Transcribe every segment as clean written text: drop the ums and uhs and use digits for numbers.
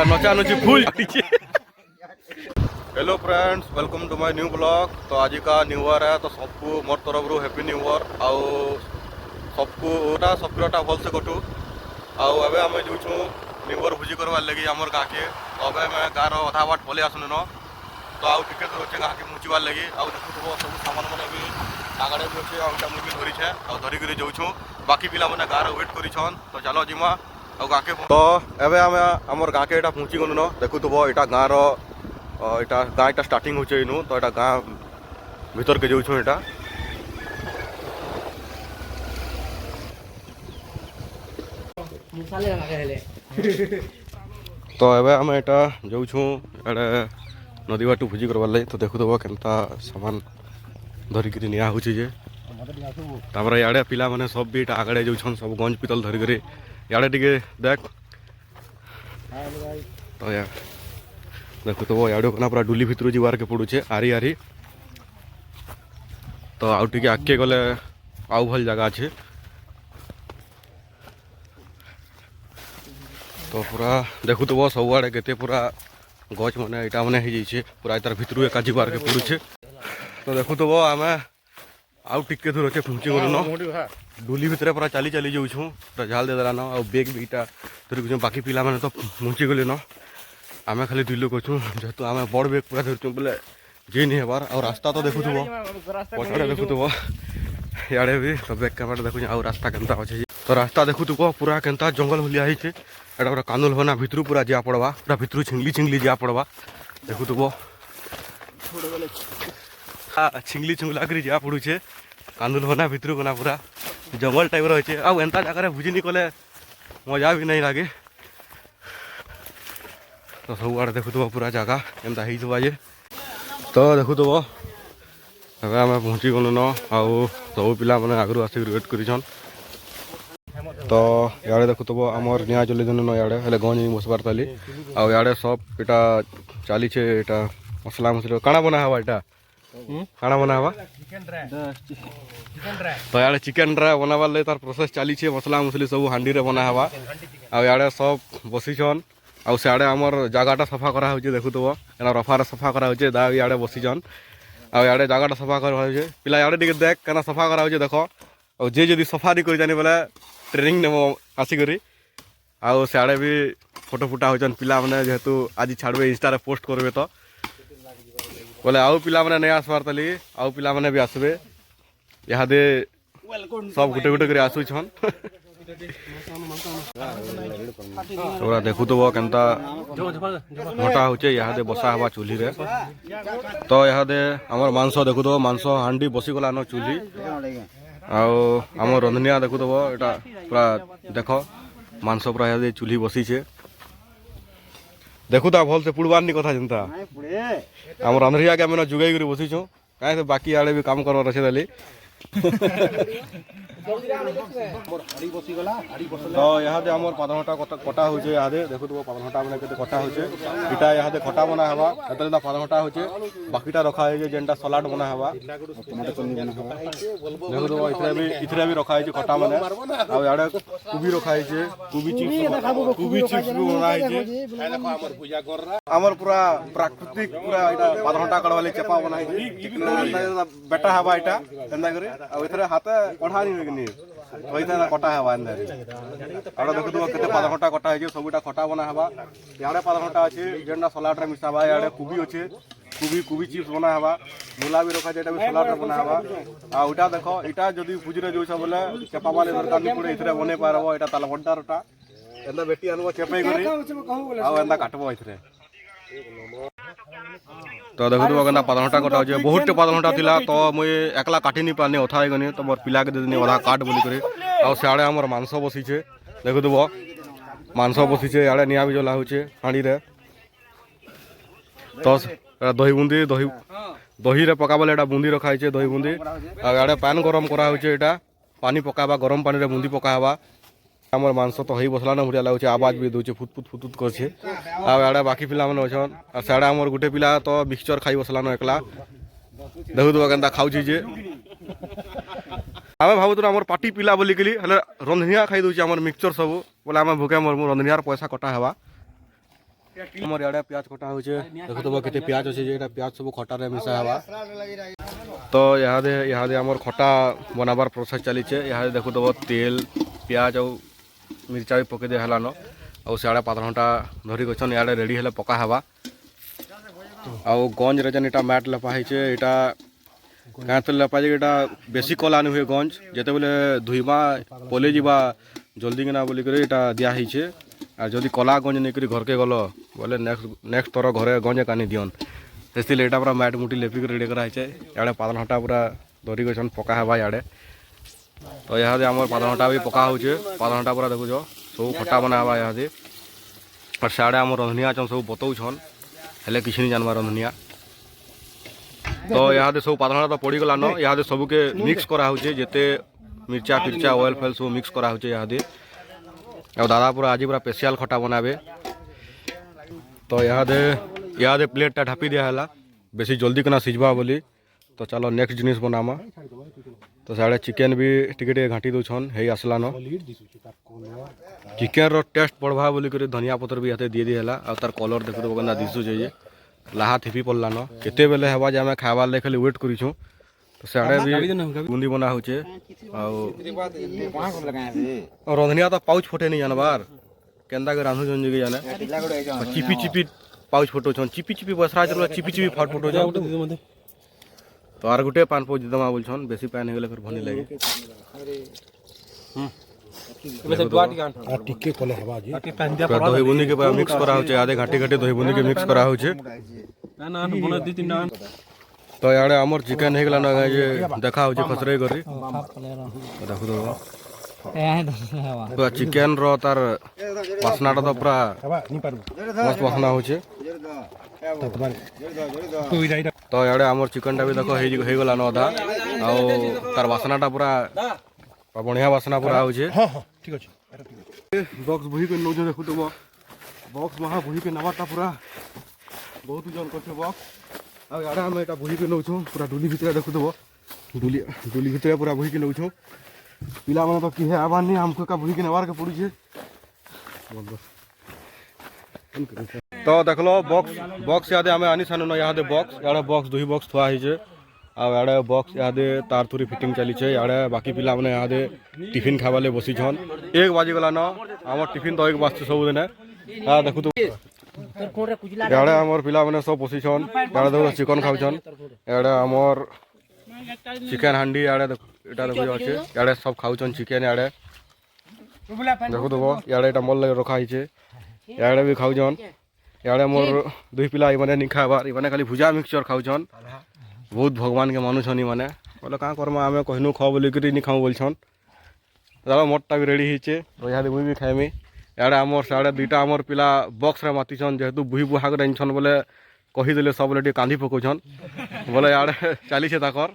पूरा नचा नची full hello friends, welcome to my new blog. तो आज का न्यू ईयर है, तो सबको मोर तरफ रू हैप्पी न्यू ईयर। आउ सबको सबटा भल से कटू। आउ एबे आम जाऊँ न्यू ईयर भोजी करवार लगी आमर गाँ के। तो अबे मैं गाँव अधा बाट पलि आसुन न, तो आउ टिके दूर अच्छे गाँ के मुचिबार लगी। आउ देखुव सब सामान मैंने भी आगड़े भी अच्छे आउटा मुझे धरीछे आ धरिक जाऊँ। बाकी पिला मैंने गाँव वेट कर। तो चलो जिमा आ गाँ के। तो एबे आम आमर गाँ के यहाँ पहुँची गलु न। देखुव यहाँ गाँव यहाँ गाँटा स्टार्टिंग हो इनू। तो यहाँ गाँ भीतर के जाऊँ यहाँ। तो एबे आम यहाँ जाऊँ एडे नदी बाटू भोजी करवार लगे। तो देखुव केनता सामान धरिक निया होचे जे। तापर इे पिला माने सब भी आगड़े जाऊँ सब गंज पितल धरिक इे टे देख। तो या देखुव इे पूरा डुली भितर जीवार के पड़ुचे आरी आरी। तो आउ टे आगे गले आउ भल जगह अच्छे। तो पूरा देखुव सबुआड़े केते पूरा गच मैंने यहाँ मैंने हो पूरा तार भितर एका जीवार के पड़ुचे। तो देखुव आम आउ टिके दूर अच्छे पहुँची गलु न। डुली भितर पूरा चली चली जाऊँ पूरा झाल देदेला न। आ बेग भी इटा धरिक बाकी पिला मैंने तो पहुँची गले न। आम खाली दुई लोग अच्छू जेहतु आम बड़ बेग पूरा धरचु बोले जी नहीं हबार। और रास्ता तो देखुव पछाड़े देखुव इे भी तो बेग कैमेरा देखुँ आउ रास्ता केनता अच्छे। तो रास्ता देखुव पूरा केनता जंगल भलिया है। एटा पूरा कांदुल होना भितर पूरा जा पड़वा पूरा भितर छिंगली छिंगली जा पड़वा। देखुव छिंगली छिंगला कर जा पड़ुचे कांदुल होना भितर कोना पूरा जंगल टाइप रही है। आउ एंता जगह भोजी नहीं कले मजा भी नहीं लगे। तो सब आड़े देखुव पूरा जगह एमता हो। तो देखुव एबे आम पहुँची गलु न। आउ सब पिला मैंने आगु आसिक वेट कर। तो इे देखुव आमर निया चल न इे हेल्ले गंज बसबार ताली। आउ इे सब यहाँ चली यहाँ मसला मसला काଣା बना हवा यहाँ काଣା बना हवा। तो इे चिकेन ड्राई बनाबार लगे तार प्रोसेस चली मसला मसली सब हांडी रे बना हवा। आउ इे सब बसीछन। आउ सियाड़े आमर जगहटा सफा करा होचे। देखुव एना रफार सफा करा होचे दा इे बसीछन। आउ इे जगहटा सफा करा होचे पिला इे टिके देख केना सफा करा होचे देख। और जे जदि सफा नहीं कर जानी बोले ट्रेनिंग नेब आसिक। आउ सियाड़े भी फोटो फुटा होचन पिला माने जेहेतु आज छाड़बे इंस्टा रे पोस्ट करबे। तो बोले आउ पिला माने नहीं आसबार तली आउ पिला माने भी आसबे इहादे सब गुटे गुटे कर आसुछन। पूरा देखुव केनता घटा होचे इहादे बसा हवा चूल्ही रे। तो इहादे आमर मांस देखुव मांस हांडी बसी गला न चूल्ही। आउ आम रंधनिया देखुव यहाँ पूरा देख मांस पूरा इहादे चूल्ही बसीचे। देखुता भल से पुड़बार नी कथा जनता आम रंधनिया के मैंने जुगाई कर बसीछू कहीं से बाकी आड़े भी काम करवार अच्छे दाली। तो यहाँ आमर पादघटा कटा हो देखुव पादघटा मैंने कटा हो इटा यहाँ खटा बना हवा एत पादघटा हो बाकीटा रखा है जेनटा सलाड बना हवा। देखुव इथरे भी रखा है खटा मैंने आड़े कोबी रखा है कोबी चिप्स भी बना आमर पूरा प्राकृतिक पूरा पादघटा कड़वाली चेपा बना बेटा हवा यहाँ एंता हाथ कढ़ा नहीं कटा हवा आड़े देखुव के पादघटा कटा है सबूटा खटा बना हवा। इे पादघटा अच्छे जेनटा सलाड मिसा हवा इे कोबी अच्छे कोबी चिप्स बना हवा मूला भी रखा है सलाड बना हवा। आटा देख यहाँ जदि भोजी रे जो बोले चेपा मारे दरकार नहीं पड़े इतने बन पार यहाँ ताल बड्डारटा एंता बेटी आनब चेपे कर काटब इतने। तो देखुव के पादघटा कटा हो बहुत पादघटा थिला। तो मुई एकला काटी नहीं पारनी अथा गनी तो मोर पिला के देनी अधा काट बोलिक आ सियाड़े आमर मांस बसीचे। देखुव मांस बसीचे इे निया भी जला होचे हांडी रे। तो दही बुंदी दही रे पका बोले बूंदी रखा है दही बूंदी आड़े पान गरम करा होचे यहाँ पानी पकावा गरम पानी रे बूंदी पकावा। आमर मांस तो हई बसला न बढ़िया लगुच आवाज भी दूचे फुटफुट फुटफुट करछे। आड़े बाकी पिला मैंने अच्छन आ सियाड़े आमर गुटे पिला तो मिक्सचर खाई बसला न एकला। देखुव केनता खाऊची जे आम भावुँ आमर पार्टी पिला बोलिकी हेल्ले रंधनिया खाई दूचे आमर मिक्सचर सब बोले आम भूखे मरमु रंधनियार पैसा कटा हवा। हमर याडे प्याज कटा होचे देखो तो केते प्याज अछि जे एटा प्याज सब खटा रे मिसा हवा तो यहादे हमर खटा बनाबार प्रोसेस चली छे यहादे देखो तो तेल प्याज और मिर्चा भी पके दे हलान और साढ़े 5 घंटा धरी गछन याडे रेडी हेले पका हवा और गंज रे जन एटा मैट लपा है छे एटा कांत लपा जे एटा बेसी कला न हुए गंज जेते बेले धुइमा पले जिबा जल्दी के ना बोली करे एटा दिया है छे आ जदी कला गंज नै करी घर के गलो बोले नेक्स्ट तोर घरे गंज कानी दियन सेस्ति एटा पूरा मैट मुटी लेपी के रेडी करा है छे याडे 5 घंटा पूरा धरी गछन पका हवा याडे तो यहादे हमर 5 घंटा भी पका होचे 5 घंटा पूरा देखु जो सब खट्टा बना हवा यहादे और साड़े हमर रंधनिया छन सब बतौ छन हेले किछ नहीं जानवा रंधनिया तो यहादे सब 5 घंटा तो पड़ी गला न यहादे सब के मिक्स करा होचे जेते मिर्चा फिरचा ऑयल फेल सब मिक्स करा होचे यहादे और दादा पूरा आज पूरा स्पेशल खट्टा बनाबे तो यहादे प्लेट टा ढापी दिया हला बेसी जल्दी कना सिझबा बोली तो चलो नेक्स्ट जिनिस बनामा तो साड़े चिकेन भी टिके घाटी दौन है आसला न चिकेन रो टेस्ट बढ़वा बोली कर धनिया पत्र भी हाथे दे दिला और तार कलर देख दो गंदा दिसु जाइए लाहा थिपी पड़ला न केते बेले हेबा जे हमें खाइबार ले खाली वेट करिछु तो साड़े भी बूंदी बना होचे और रंधनिया तो पाउच फोटे नहीं जानबार केंदा के रांधु जन जाने चिपी चिपी पाउच फोटो छन चिपी चिपी बसरा चलो चिपी चिपी फाट फोटो जा तो आर गुटे पान पोज दमा बोल छन बेसी पान हे गेले फिर भनी लागे टिके कोले हवा जी दही बुंदी के मिक्स करा होचे आधे घाटी घाटी दही बुंदी के मिक्स करा होचे ना बना दी तीन तो याडे हमर चिकन हे गेला न जे देखा होचे खसरे करी देखो तो पूरा चिकन रो तार वासनाटा तो पूरा मस्त वासना होचे तो याडे हमर चिकन टा भी देखो हे गेला न आधा आ तार वासनाटा पूरा बढ़िया वासना पूरा होचे हां हां ठीक अछि बॉक्स बुही के नो देखो तो बॉक्स महा बुही के नवाटा पूरा बहुत जन करछे बॉक्स आ याडे हम एटा बुही के नो छु पूरा डुली भीतर देखो तो डुली भीतर पूरा बुही के नो छु पिला माने तो की है आबार नहीं हमको का बुही के नवार के पड़ी छे तो देखलो बॉक्स यादे हमें आनी सानो यादे बॉक्स याडे बॉक्स दुही बॉक्स थवा है छे आ याडे बॉक्स यादे तार तुरी फिटिंग चली छे याडे बाकी पिला माने यादे टिफिन खावाले बसी छन 1 बाजी गला न हमर टिफिन तो 1 बाजते सब दिने आ देखु तो याडे हमर पिला माने सब बसी छन याडे देखो चिकन खाउ छन याडे हमर चिकन हांडी याडे एटा देखो আছে याडे सब खाउ छन चिकन याडे देखो तो याडे एटा मोल लगे रखा हिचे याडे भी खाउ छन याडे मोर दुई पिला इमाने नि खाबार इमाने खाली भुजा मिक्सचर खाउ छन बहुत भगवान के मानु छनी माने बोले का करमा हमें कहनु खाओ बोली करी नि खाऊ बोल छन दादा मोटटा भी रेडी हिचे तो यादे मुई भी खाइमी याडे हमर साडे दुईटा हमर पिला बॉक्स रे माती छन जेहेतु बुही बुहा के छन बोले कहि देले सब लेटी कांदी पको छन बोले याडे चाली छे ताकर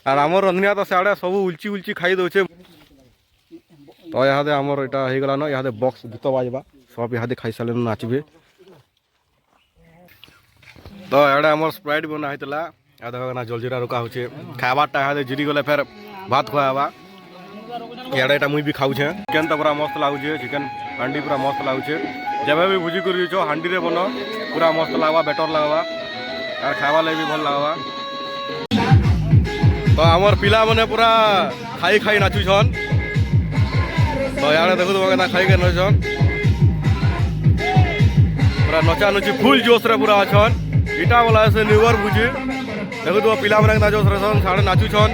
और हमर रंधनिया तो साडे सब उलची खाई दो छे तो यादे हमर एटा हे गला न यादे बॉक्स गीत बाजबा सब यादे खाई साले नाचबे तो याडे हमर स्प्राइट बना हैतला आधा ना जलजीरा रुका होचे खाबाटा यादे जिरी गले फिर भात खुआबा याडे एटा मुई भी खाउ छे चिकन तो पूरा मस्त लागु छे चिकन हांडी पूरा मस्त लागु छे जबे भी भुजी करियो छो हांडी रे बनो पूरा मस्त लागबा बेटर लागबा और खावा ले भी भल लागबा तो हमर पिला माने पूरा खाई नाचु छन तो याडे देखु तो ना खाई के नाचु छन पूरा नचा नची फुल जोश रे पूरा छन इटा वाला से न्यूअर बुझी देखो तो पिला माने ना जोश रे छन साडे नाचु छन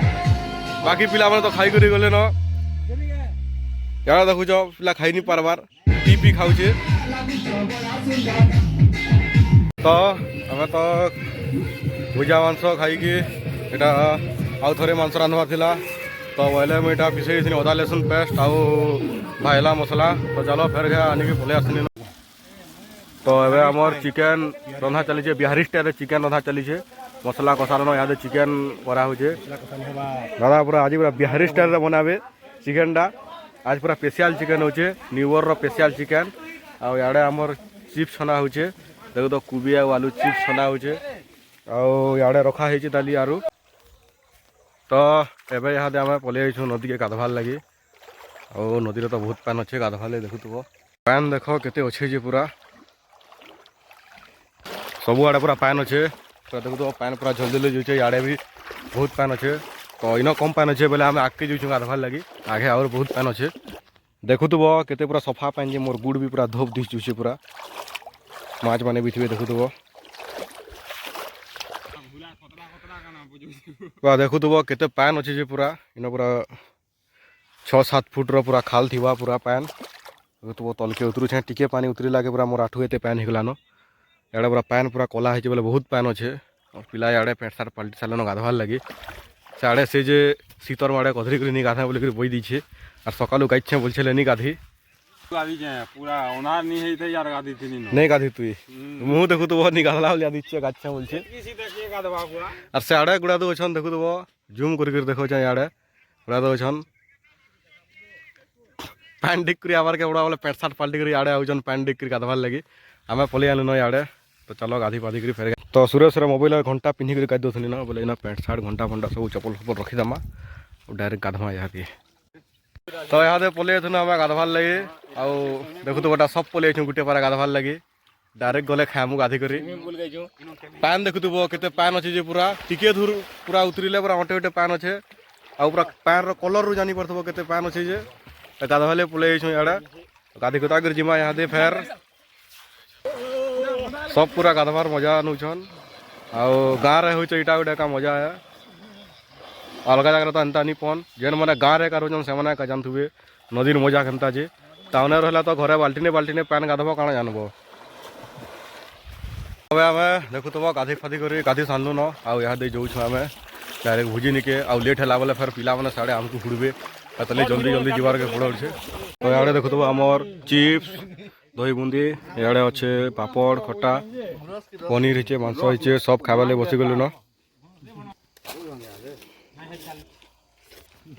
बाकी पिला माने तो खाई करी गले न याडे देखु जो पिला खाई नि पारबार टीपी खाउ छे तो हमें तो भुजा मांस खाई के एटा आउ थरे मांस रांधवा थिला तो बोले मैं एटा पिसे दिनी अदा लहसुन पेस्ट आउ भाइला मसला तो चलो फिर गया आनी के बोले आसनी तो एबे हमर चिकन रंधा चली छे बिहारी स्टाइल चिकन रंधा चली छे मसला कसारनो यादे चिकन करा हो छे दादा पूरा आज पूरा बिहारी स्टाइल रे बनाबे चिकन डा आज पूरा स्पेशल चिकन हो छे न्यूअर रो स्पेशल चिकन आ याडे हमर चिप्स छना हो छे देखो तो कुबी आ आलू चिप्स छना हो छे आ याडे रखा हे छे दाली आरु तो एबे यादे हम पले आइछु नदी के गाधवाल लगी और नदी रे तो बहुत पान अच्छे गाधवाले देखु तो पान देखो केते अच्छे जे पूरा सब आड़े पूरा पैन अच्छे पूरा देखो तो पैन पूरा जल्दी जाऊे इे भी बहुत पैन अच्छे तो इन कम पैन अच्छे बोले आम आगे जाऊँ गाधवार लगी आगे और बहुत पैन अच्छे देखुव केते पूरा सफा पैन जे मोर गुड़ भी पूरा धोप दिश जुचे पूरा माछ मैंने भी थे देखुव पूरा देखुव केते पैन अच्छे पूरा इन पूरा 6-7 फुट्र पूरा खाल थी पूरा पैन तो तलके उतरुचे टिके पानी उतरी लागे पूरा मोर आठू एते पैन होगलान इे पूरा पैन पूरा कला है बोले बहुत पैन अच्छे और पिला इे पेट सार्ट पलटि सारे गाधवार लगे से आड़े से जे शीतर माड़े कधरी कर नहीं गाधा बोलिक बई दीछे और सकालू गाइछे बोलछे नहीं गाधी नहीं गाधी तुई मुँह देखु तो नहीं गाधला दीचे गाछे बोलछे और से आड़े गुड़ा तो अच्छन देखु तो जूम कर देखो इे गुड़ा तो अच्छन पैंट डिक कर आबार के उड़ा बोले पेट सार्ट पाल्टी कर आड़े आउन पैंट डिक कर गाधवार लगी आम पलि आनु न आड़े तो चलो गाधी पाधी कर फेर तो सुरेश मोबाइल घंटा पिंधि कर गाधी दौनी ना बोले पैंट सार्ट घंटा फंटा सब चपल फपल रखीदमा और डायरेक्ट गाधमा यहाँ तो यहाँ पलि आम गाधवार लगे आउ देखु तो गोटा सब पलि गोटे पारा गाधवार लगे डायरेक्ट गले खाएमु गाधी कर पैन देखुव केते पैन अच्छे पूरा टिके धूर पूरा उतरिले पूरा अटे अटे पैन अच्छे आउ पूरा पैन कलर रू जानी पड़ो केते पैन अच्छे जे गाधवाले पलि इे गाधी गुता कर जिमा यहाँ फेर सब पूरा गाधवार मजा नौछन आउ गाँव रे होइछ इटा गोटे का मजा है अलग जगह तो एंता नहीं पन जेन मैंने गाँव रे रोचन से मैंने जानथुए नदीर मजा केनता जे टाउन रहा तो घरे बाल्टीने बाल्टीने पैन गाधब काण जानब अब आम देखुव गाधी फाधी कर गाधी सानलु न आउ यहाँ जाऊँ आम डायरेक्ट भोजी निके आउ लेट है बोले फिर पिला मैंने साढ़े आमको हुड़बे तले जल्दी जल्दी जीवार के पड़े तो यहाँ देखुव आमर चिप्स दही बुंदी इे अच्छे पापड़ खटा पनीर हे मांस हे सब खावा लगे बसी गलु न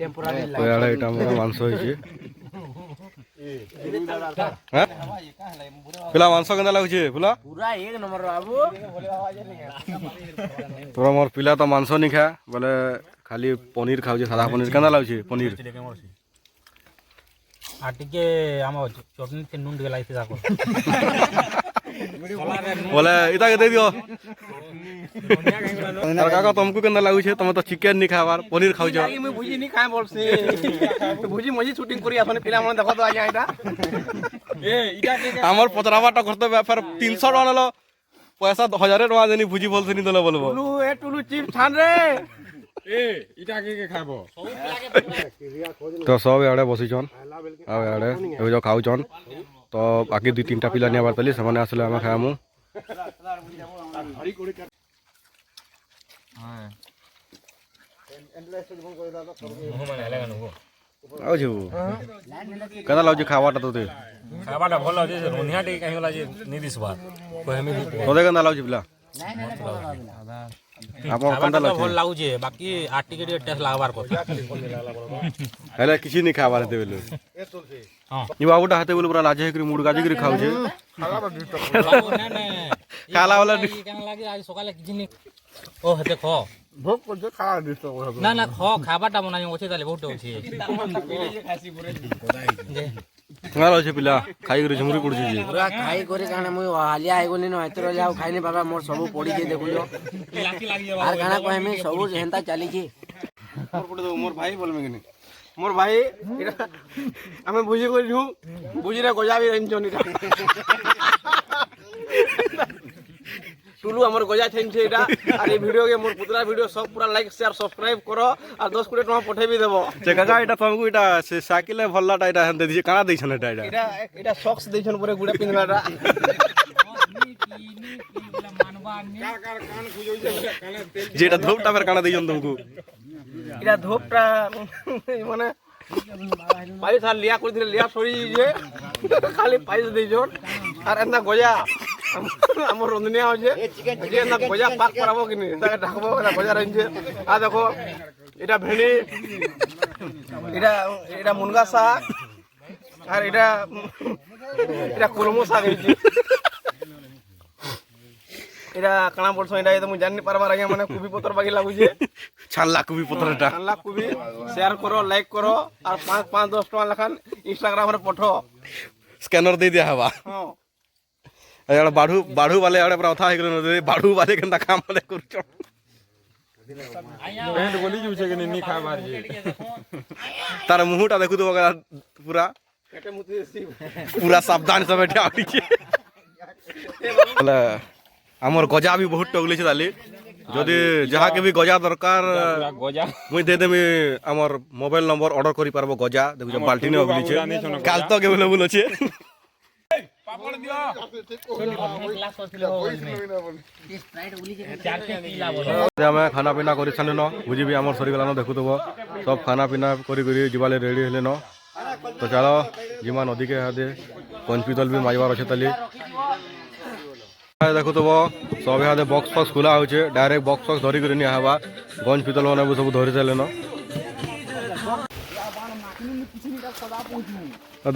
तो इे मोर मांस हे पिला मांस के लगुचे पिला तोरा मोर पिला तो मांस नहीं खा बोले खाली पनीर खाऊ सादा पनीर के लगुचे पनीर आटिके आम चटनी से नून टिके लाइसे जाको बोले इता के दे दियो काका तुमको केना लागु छे तुम तो चिकन नहीं खाबार पनीर खाउ छ मैं भुजी नहीं खाए बोल से तो भुजी मजी शूटिंग करी आसने पिला मन देखो तो आ जाए इटा इटा के हमर पतरावाटा करते फिर 300 टका नलो पैसा 1000 टका देनी भुजी बोल से नहीं दले बोलबो टुलू चिप छान रे इटा के खाबो तो सब इे बसीचन आउ इे खाऊन तो बाकी 2-3टा पिला नहीं बार तली से आसले आम खाएमु केना लाउछ खावाटा तो खाबाटा भल लागे रोनिया टे काहे होला जे नहीं दिसबा कोहेमी तोदे केना लाउछ पिला आपन कंटा भल लाଗୁছে बाकी आटी के टेस्ट लागबार কথা हेले किसी नहीं खाबार दे बेले हां ई बाबूटा हाथे बोले पूरा लाजे करी मुड़ गाजी करी खाउ छे खाला वाला केना लागे आज सकाले किछि नहीं ओ हते खो भोग को जे खा दिस ना ना खो खाबाटा बनाई ओछे ताले बहुत होछे खासी पुरे केना लाउछ पिला खाई करी झुमरी पड़ छी पूरा खाई करे काना मुई हालिया आइ गनी न एतरो जाऊ खाइ ने बाबा मोर सब पड़ी जे देखु जो आर गाना को हमें सब हेंता चली छी मोर पड़ दो मोर भाई बोलमे कि मोर भाई हमें बुझी करू बुझी रे गजा भी रंजन टुलू हमर गजा थेन छे इटा और ये वीडियो के मोर पुतरा वीडियो सब पूरा लाइक शेयर सब्सक्राइब करो और 10-20 टका पठे भी देबो जे काका इटा तुमको इटा से साइकिल भल्लाटा इटा हन दे दिए काना दै छन इटा इटा इटा सॉक्स दै छन पूरे गुडा पिनबाटा जेटा धोपटा फिर काना दै छन तुमको इटा धोपटा माने पैसा लिया कर दिले लिया सरी जे खाली पैसा दै छन और एना गजा हमर रंधनिया हो जे जे ना गजा पाक कराबो कि नहीं ता ढाकबो ना गजा रंजे आ देखो इटा भेड़ी इटा इटा मुनगा साग और इटा इटा कुलमो साग है इटा काना बोलछो इटा तो मु जानि पारबार आगे माने कुबी पत्र बाकी लागु जे छानला कुबी पत्रटा छानला कुबी शेयर करो लाइक करो और 5-10 टका लखन इंस्टाग्राम रे पठो स्कैनर दे दिया हवा हां ଏଇଆଡ଼େ ବାଢ଼ୁ ବାଲେ ଆଡ଼େ ପୁରା ଅଥା ହେଇଗଲେ ବାଢ଼ୁ ବାଲେ କେନ୍ତା କାମ ବାଲେ କରୁଛ ପେଣ୍ଟ ଗଲି ଯାଉଛେ କି ନି ଖାଇବାର ଯେ ତାର ମୁହଁଟା ଦେଖୁଥିବ ପୁରା ପୁରା ସାବଧାନ ସବେ ଠିଆ ହେଲେ ଆମର ଗଜା ବି ବହୁତ ଟଗଲିছে ତାଲି ଯଦି ଯାହାକେ ବି ଗଜା ଦରକାର ଗଜା ମୁଇଁ ଦେଇଦେମି ଆମର ମୋବାଇଲ ନମ୍ବର ଅର୍ଡର କରିପାରବ ଗଜା ଦେଖୁଛ ବାଲ୍ଟିନେ ଅଗଲିছে କାଲ ତକ ଆଭେଲେବୁଲ ଅଛେ ଆମେ ଖାନା ପିନା କରି ସାରିଲୁ ବୁଝି ବି ଆମର ସରିଗଲାନ ଦେଖୁଥିବ ସବ ଖାନା ପିନା କରି ଯିବାଲେ ରେଡି ହେଲେନ ତ ଚାଲ ଯିମା ନଦୀକେ ହାଦେ କଞ୍ଚ ପିତଲ ବି ମାଜବାର ଅଛେ ତାଲି ଦେଖୁଥିବ সবে হাতে বক্স ফক্স খোলা হচ্ছে ডাইরেক্ট বক্স ফক্স ধরি করে নিয়ে হবা গঞ্জ পিতল মানে সব ধরি দেলেন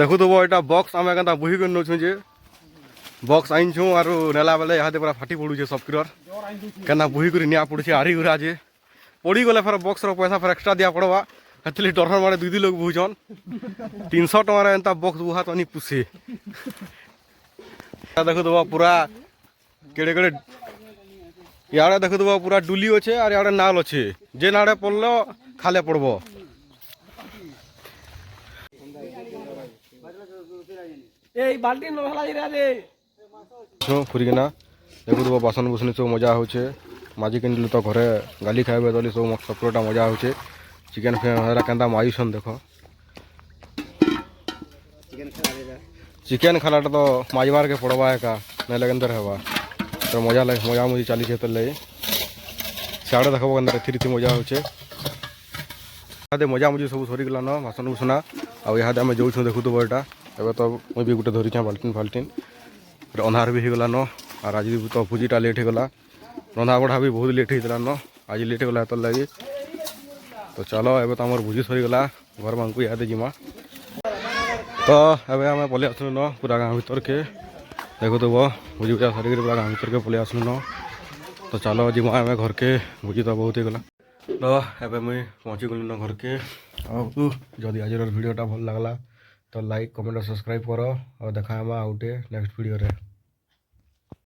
দেখুথব এটা বক্স আমি কেন বুহি করে নেছু যে বক্স আনছু আর নেলা বেলে ইহাতে পুরা ফাটি পড়ুছে সবকিরর কেন বুহি করে নিয়া পড়ুছে আরি ঘুরা যে পড়ি গলে ফের বক্সর পয়সা ফের এক্সট্রা দিয়া পড়বা হেতলি ডর মানে দুই লোক বুঝন 300 টাকার এন্তা বক্স বুহা তো নি পুষে দেখুথব পুরা কেড়ে কেড়ে ইয়াড়ে দেখুথব পুরা ডুলি অছে আর ইয়াড়ে নাল অছে যে নাড়ে পড়লো খালে পড়ব এই বালতি নলা রে ফুরিকিনা দেখুথব বাসন বুসনি সব মজা হচ্ছে মাঝি কিনলু তো ঘরে গালি খাইবে তলি সব সবটা মজা হচ্ছে চিকেন ফেরা কেনতা মাইছন দেখ চিকেন খালাটা তো মাজবারকে পড়বা একা নাইলে কেনতে হেবা তো মজা লাগে মজা মুজি চালিছে তো লাগে সিয়াড়ে দেখব কেন থিরি মজা হচ্ছে ইহাদে মজা মুজি সব সরিগলান বাসন বুসনা আহাদে আমি যাচ্ছু দেখুথব এটা এবার তো মুই বি গোটে ধরিছা বাল্টিন ফাল্টিন অন্ধার বি হয়েগলান আর আজ তো ভোজিটা লেট হয়েগলা রন্ধা বঢ়া বি বহুত লেট হয়েছিলান আজ লেট হয়েগলা এত লাগে তো চলো এবার তো আমার ভোজি সরিগলা ঘর মানকু ইহাদে জিমা তো এবার আমি পলাই আসলু ন পুরা গাঁ ভিতরকে দেখুথব ভোজি ভুজা সরিকি পুরা গাঁ ভিতরকে পলাই আসলু ন তো চলো জিমা আমি ঘরকে ভোজি তো বহুত হয়েগলা তো এবার মুই পৌঁছি গলি ন ঘরকে যদি আজর ভিডিওটা ভাল লাগলা তো লাইক কমেন্ট और सब्सक्राइब करो और देखा आउटे नेक्स्ट वीडियो रे।